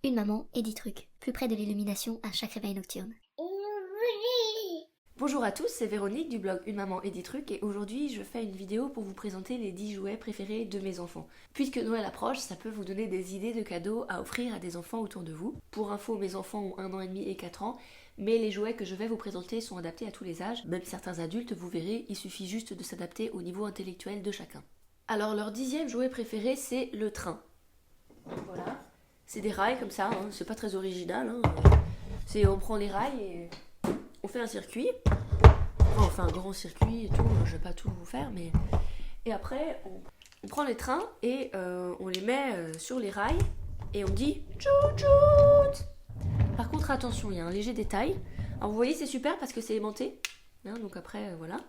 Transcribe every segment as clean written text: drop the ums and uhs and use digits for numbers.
Une maman et 10 trucs, plus près de l'illumination à chaque réveil nocturne. Bonjour à tous, c'est Véronique du blog Une maman et 10 trucs et aujourd'hui je fais une vidéo pour vous présenter les 10 jouets préférés de mes enfants. Puisque Noël approche, ça peut vous donner des idées de cadeaux à offrir à des enfants autour de vous. Pour info, mes enfants ont 1 an et demi et 4 ans, mais les jouets que je vais vous présenter sont adaptés à tous les âges. Même certains adultes, vous verrez, il suffit juste de s'adapter au niveau intellectuel de chacun. Alors leur 10e jouet préféré, c'est le train. Voilà, c'est des rails comme ça, hein. C'est pas très original. On prend les rails et on fait un circuit. On fait un grand circuit et tout, je vais pas tout vous faire, mais... Et après, on prend les trains et on les met sur les rails et on dit tchou-tchout. Par contre, attention, il y a un léger détail. Alors vous voyez, c'est super parce que c'est aimanté. Donc après, voilà.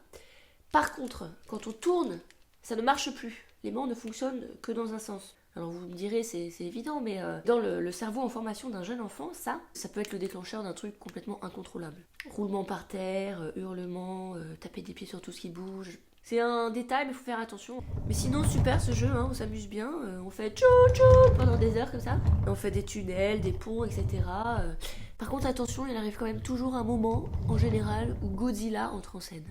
Par contre, quand on tourne, ça ne marche plus. L'aimant ne fonctionne que dans un sens. Alors vous me direz, c'est évident, mais dans le cerveau en formation d'un jeune enfant, ça peut être le déclencheur d'un truc complètement incontrôlable. Roulement par terre, hurlement, taper des pieds sur tout ce qui bouge. C'est un détail, mais il faut faire attention. Mais sinon, super ce jeu, on s'amuse bien. On fait tchou-tchou pendant des heures comme ça. On fait des tunnels, des ponts, etc. Par contre, attention, il arrive quand même toujours un moment, en général, où Godzilla entre en scène.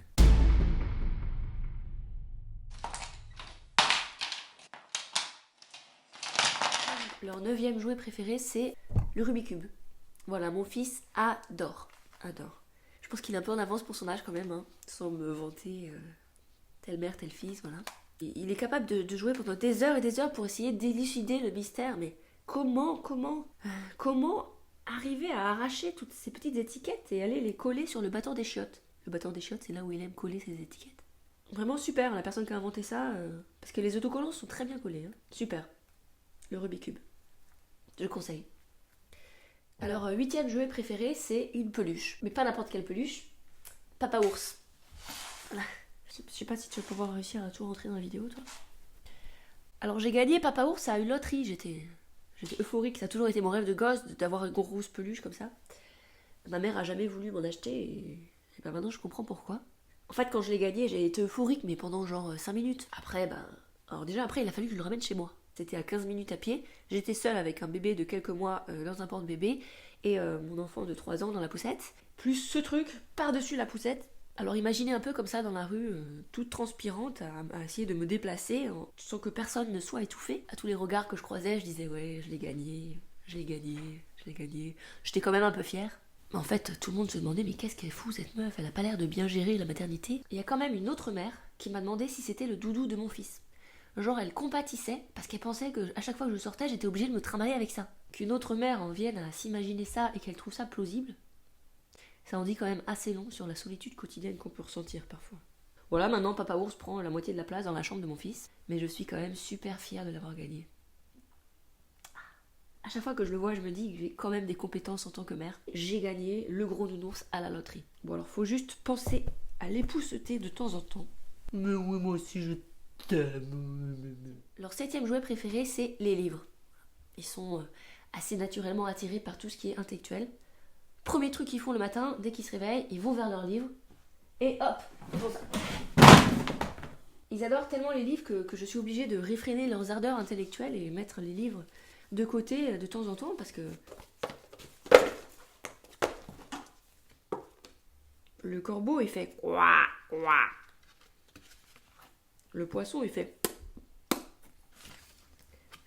Leur 9e jouet préféré, c'est le Rubik's Cube. Voilà, mon fils adore. Je pense qu'il est un peu en avance pour son âge quand même, sans me vanter telle mère, tel fils, voilà. Et il est capable de jouer pendant des heures et des heures pour essayer d'élucider le mystère, mais comment arriver à arracher toutes ces petites étiquettes et aller les coller sur le battant des chiottes. Le battant des chiottes, c'est là où il aime coller ses étiquettes. Vraiment super, la personne qui a inventé ça, parce que les autocollants sont très bien collés. Super. Le Rubik's Cube. Je le conseille. Alors, 8e jouet préféré, c'est une peluche. Mais pas n'importe quelle peluche. Papa ours. Voilà. Je sais pas si tu vas pouvoir réussir à tout rentrer dans la vidéo, toi. Alors, j'ai gagné Papa ours à une loterie. J'étais euphorique. Ça a toujours été mon rêve de gosse d'avoir une grosse peluche comme ça. Ma mère a jamais voulu m'en acheter et ben maintenant je comprends pourquoi. En fait, quand je l'ai gagné, j'ai été euphorique, mais pendant genre 5 minutes. Après, alors déjà, après, il a fallu que je le ramène chez moi. C'était à 15 minutes à pied. J'étais seule avec un bébé de quelques mois dans un porte-bébé et mon enfant de 3 ans dans la poussette. Plus ce truc par-dessus la poussette. Alors imaginez un peu comme ça dans la rue, toute transpirante, à essayer de me déplacer sans que personne ne soit étouffé. À tous les regards que je croisais, je disais ouais, je l'ai gagné. J'étais quand même un peu fière. Mais en fait, tout le monde se demandait mais qu'est-ce qu'elle fout cette meuf? Elle a pas l'air de bien gérer la maternité. Il y a quand même une autre mère qui m'a demandé si c'était le doudou de mon fils. Genre elle compatissait parce qu'elle pensait que à chaque fois que je sortais j'étais obligée de me trimballer avec ça. Qu'une autre mère en vienne à s'imaginer ça et qu'elle trouve ça plausible, ça en dit quand même assez long sur la solitude quotidienne qu'on peut ressentir parfois. Voilà, maintenant Papa Ours prend la moitié de la place dans la chambre de mon fils, mais je suis quand même super fière de l'avoir gagné. À chaque fois que je le vois, je me dis que j'ai quand même des compétences en tant que mère. J'ai gagné le gros nounours à la loterie. Bon alors faut juste penser à l'épousseter de temps en temps. Mais oui, moi aussi je Leur 7e jouet préféré, c'est les livres. Ils sont assez naturellement attirés par tout ce qui est intellectuel. Premier truc qu'ils font le matin, dès qu'ils se réveillent, ils vont vers leurs livres et hop, ils font ça. Ils adorent tellement les livres que je suis obligée de réfréner leurs ardeurs intellectuelles et mettre les livres de côté de temps en temps parce que le corbeau il fait quoi quoi. Le poisson il fait.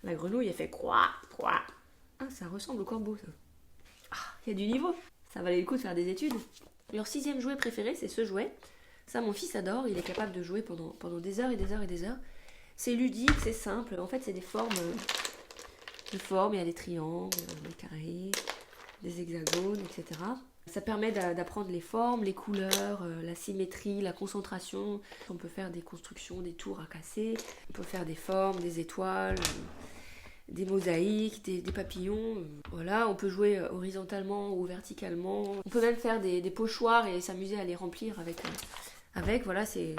La grenouille, elle fait quoi. Ah, ça ressemble au corbeau, ça. Ah, il y a du niveau. Ça valait le coup de faire des études. Leur 6e jouet préféré, c'est ce jouet. Ça, mon fils adore. Il est capable de jouer pendant des heures et des heures et des heures. C'est ludique, c'est simple. En fait, c'est des formes. Il y a des triangles, des carrés, des hexagones, etc. Ça permet d'apprendre les formes, les couleurs, la symétrie, la concentration. On peut faire des constructions, des tours à casser. On peut faire des formes, des étoiles, des mosaïques, des papillons. Voilà, on peut jouer horizontalement ou verticalement. On peut même faire des pochoirs et s'amuser à les remplir avec. Voilà, c'est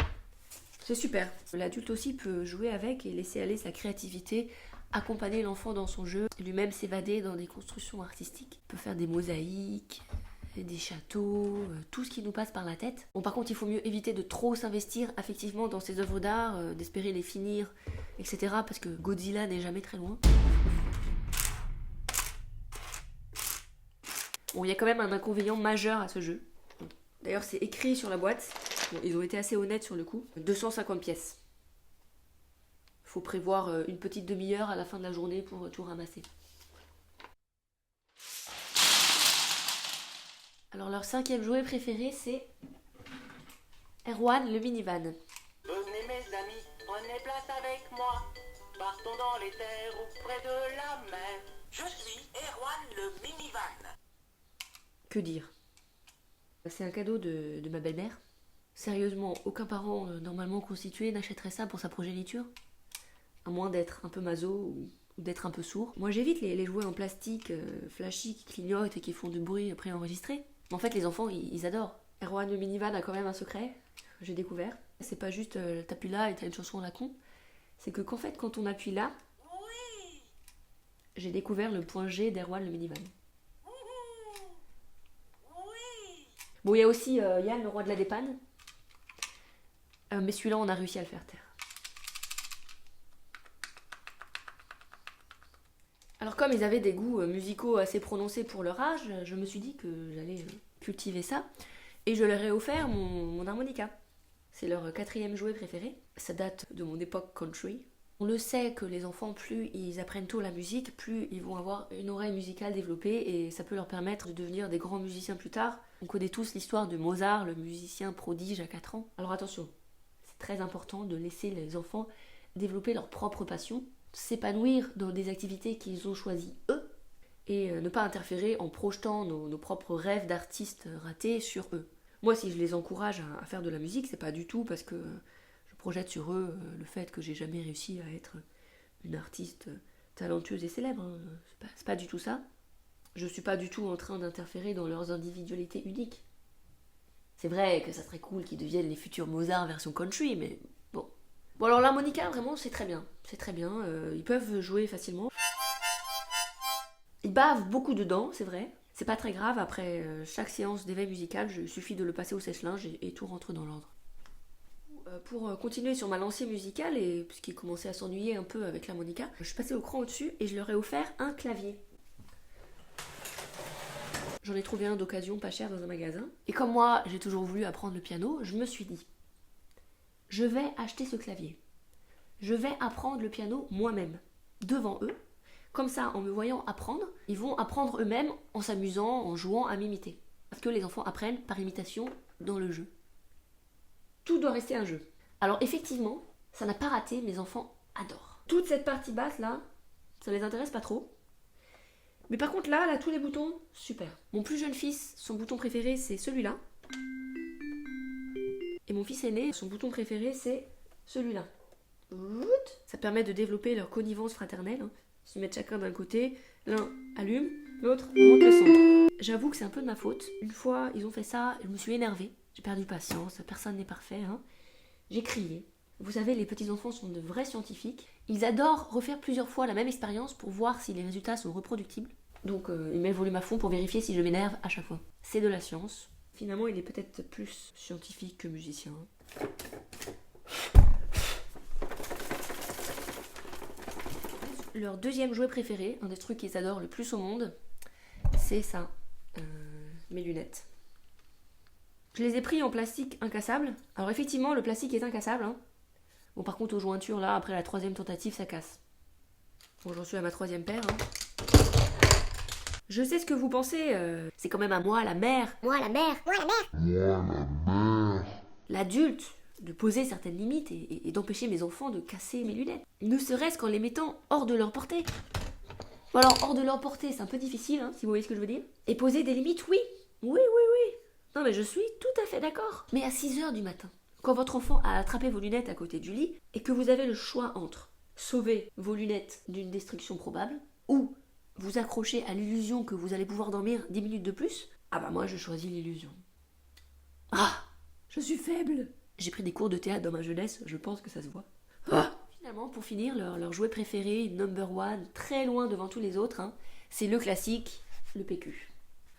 super. L'adulte aussi peut jouer avec et laisser aller sa créativité, accompagner l'enfant dans son jeu, lui-même s'évader dans des constructions artistiques. On peut faire des mosaïques, des châteaux, tout ce qui nous passe par la tête. Bon, par contre, il faut mieux éviter de trop s'investir affectivement dans ces œuvres d'art, d'espérer les finir, etc. parce que Godzilla n'est jamais très loin. Bon, il y a quand même un inconvénient majeur à ce jeu. D'ailleurs, c'est écrit sur la boîte. Bon, ils ont été assez honnêtes sur le coup. 250 pièces. Faut prévoir une petite demi-heure à la fin de la journée pour tout ramasser. Alors leur 5e jouet préféré, c'est Erwan le minivan. Venez mes amis, prenez place avec moi. Partons dans les terres auprès de la mer. Je suis Erwan le minivan. Que dire? C'est un cadeau de ma belle-mère. Sérieusement, aucun parent normalement constitué n'achèterait ça pour sa progéniture. À moins d'être un peu maso ou d'être un peu sourd. Moi j'évite les jouets en plastique flashy qui clignotent et qui font du bruit préenregistré. Mais en fait les enfants ils adorent. Erwan le minivan a quand même un secret, j'ai découvert. C'est pas juste t'appuies là et t'as une chanson à la con. C'est que qu'en fait quand on appuie là, Oui. j'ai découvert le point G d'Erwan le minivan. Oui. Bon, il y a aussi Yann, le roi de la dépanne. Mais celui-là, on a réussi à le faire taire. Alors, comme ils avaient des goûts musicaux assez prononcés pour leur âge, je me suis dit que j'allais cultiver ça. Et je leur ai offert mon harmonica. C'est leur 4e jouet préféré. Ça date de mon époque country. On le sait que les enfants, plus ils apprennent tôt la musique, plus ils vont avoir une oreille musicale développée et ça peut leur permettre de devenir des grands musiciens plus tard. On connaît tous l'histoire de Mozart, le musicien prodige à 4 ans. Alors attention, c'est très important de laisser les enfants développer leur propre passion, s'épanouir dans des activités qu'ils ont choisies eux et ne pas interférer en projetant nos propres rêves d'artistes ratés sur eux. Moi, si je les encourage à faire de la musique, c'est pas du tout parce que je projette sur eux le fait que j'ai jamais réussi à être une artiste talentueuse et célèbre. Hein. C'est pas du tout ça. Je suis pas du tout en train d'interférer dans leurs individualités uniques. C'est vrai que ça serait cool qu'ils deviennent les futurs Mozart version country, mais bon. Bon alors l'harmonica, vraiment, c'est très bien. C'est très bien, ils peuvent jouer facilement. Ils bavent beaucoup dedans, c'est vrai. C'est pas très grave, après chaque séance d'éveil musical, il suffit de le passer au sèche-linge et tout rentre dans l'ordre. Pour continuer sur ma lancée musicale, et puisqu'ils commençaient à s'ennuyer un peu avec l'harmonica, je suis passée au cran au-dessus et je leur ai offert un clavier. J'en ai trouvé un d'occasion pas cher dans un magasin. Et comme moi, j'ai toujours voulu apprendre le piano, je me suis dit, je vais acheter ce clavier. Je vais apprendre le piano moi-même, devant eux. Comme ça, en me voyant apprendre, ils vont apprendre eux-mêmes en s'amusant, en jouant à m'imiter. Parce que les enfants apprennent par imitation dans le jeu. Tout doit rester un jeu. Alors effectivement, ça n'a pas raté, mes enfants adorent. Toute cette partie basse là, ça les intéresse pas trop. Mais par contre là, tous les boutons, super. Mon plus jeune fils, son bouton préféré c'est celui-là. Et mon fils aîné, son bouton préféré c'est celui-là. Ça permet de développer leur connivence fraternelle. Ils se mettent chacun d'un côté, l'un allume, l'autre monte le son. J'avoue que c'est un peu de ma faute. Une fois, ils ont fait ça, je me suis énervée. J'ai perdu patience, personne n'est parfait. J'ai crié. Vous savez, les petits-enfants sont de vrais scientifiques. Ils adorent refaire plusieurs fois la même expérience pour voir si les résultats sont reproductibles. Donc, ils mettent le volume à fond pour vérifier si je m'énerve à chaque fois. C'est de la science. Finalement, il est peut-être plus scientifique que musicien. Leur deuxième jouet préféré, un des trucs qu'ils adorent le plus au monde, c'est ça, mes lunettes. Je les ai pris en plastique incassable. Alors effectivement, le plastique est incassable. Bon, par contre, aux jointures, là, après la 3e tentative, ça casse. Bon, j'en suis à ma 3e paire. Je sais ce que vous pensez. C'est quand même à moi, la mère. Moi la mère. Moi la mère. L'adulte, de poser certaines limites et d'empêcher mes enfants de casser mes lunettes. Ne serait-ce qu'en les mettant hors de leur portée. Bon alors, hors de leur portée, c'est un peu difficile, si vous voyez ce que je veux dire. Et poser des limites, oui. Oui. Non mais je suis tout à fait d'accord. Mais à 6h du matin, quand votre enfant a attrapé vos lunettes à côté du lit, et que vous avez le choix entre sauver vos lunettes d'une destruction probable, ou vous accrocher à l'illusion que vous allez pouvoir dormir 10 minutes de plus, ah bah moi je choisis l'illusion. Ah, je suis faible. J'ai pris des cours de théâtre dans ma jeunesse, je pense que ça se voit. Finalement, pour finir, leur jouet préféré, number one, très loin devant tous les autres, c'est le classique, le PQ.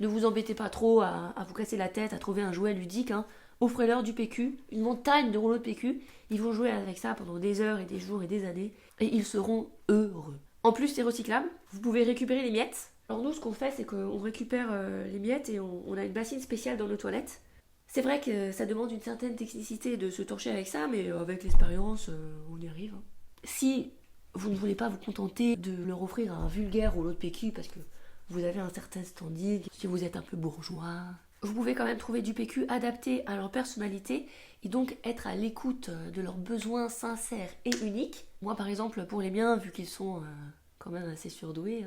Ne vous embêtez pas trop à vous casser la tête, à trouver un jouet ludique. Offrez-leur du PQ, une montagne de rouleaux de PQ. Ils vont jouer avec ça pendant des heures et des jours et des années. Et ils seront heureux. En plus, c'est recyclable. Vous pouvez récupérer les miettes. Alors nous, ce qu'on fait, c'est qu'on récupère les miettes et on a une bassine spéciale dans nos toilettes. C'est vrai que ça demande une certaine technicité de se torcher avec ça, mais avec l'expérience, on y arrive. Si vous ne voulez pas vous contenter de leur offrir un vulgaire rouleau de PQ parce que vous avez un certain standing, si vous êtes un peu bourgeois, vous pouvez quand même trouver du PQ adapté à leur personnalité et donc être à l'écoute de leurs besoins sincères et uniques. Moi, par exemple, pour les miens, vu qu'ils sont quand même assez surdoués,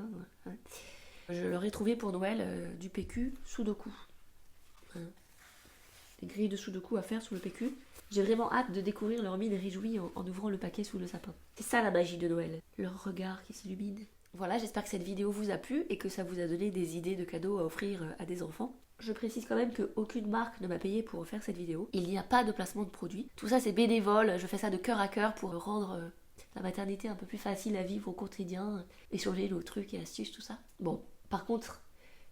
je leur ai trouvé pour Noël du PQ Sudoku. Des grilles de Sudoku à faire sous le PQ. J'ai vraiment hâte de découvrir leur mine réjouie en ouvrant le paquet sous le sapin. C'est ça la magie de Noël, leur regard qui s'illumine. Voilà, j'espère que cette vidéo vous a plu et que ça vous a donné des idées de cadeaux à offrir à des enfants. Je précise quand même qu'aucune marque ne m'a payé pour faire cette vidéo. Il n'y a pas de placement de produit. Tout ça c'est bénévole, je fais ça de cœur à cœur pour rendre la maternité un peu plus facile à vivre au quotidien, échanger nos trucs et astuces, tout ça. Bon, par contre,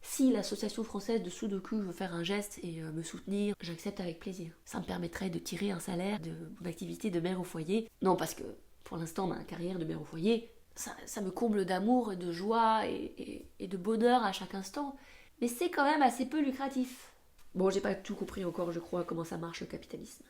si l'association française de Sudoku veut faire un geste et me soutenir, j'accepte avec plaisir. Ça me permettrait de tirer un salaire de mon activité de mère au foyer. Non, parce que pour l'instant, ma carrière de mère au foyer, ça me comble d'amour, de joie et de bonheur à chaque instant. Mais c'est quand même assez peu lucratif. Bon, j'ai pas tout compris encore, je crois, comment ça marche le capitalisme.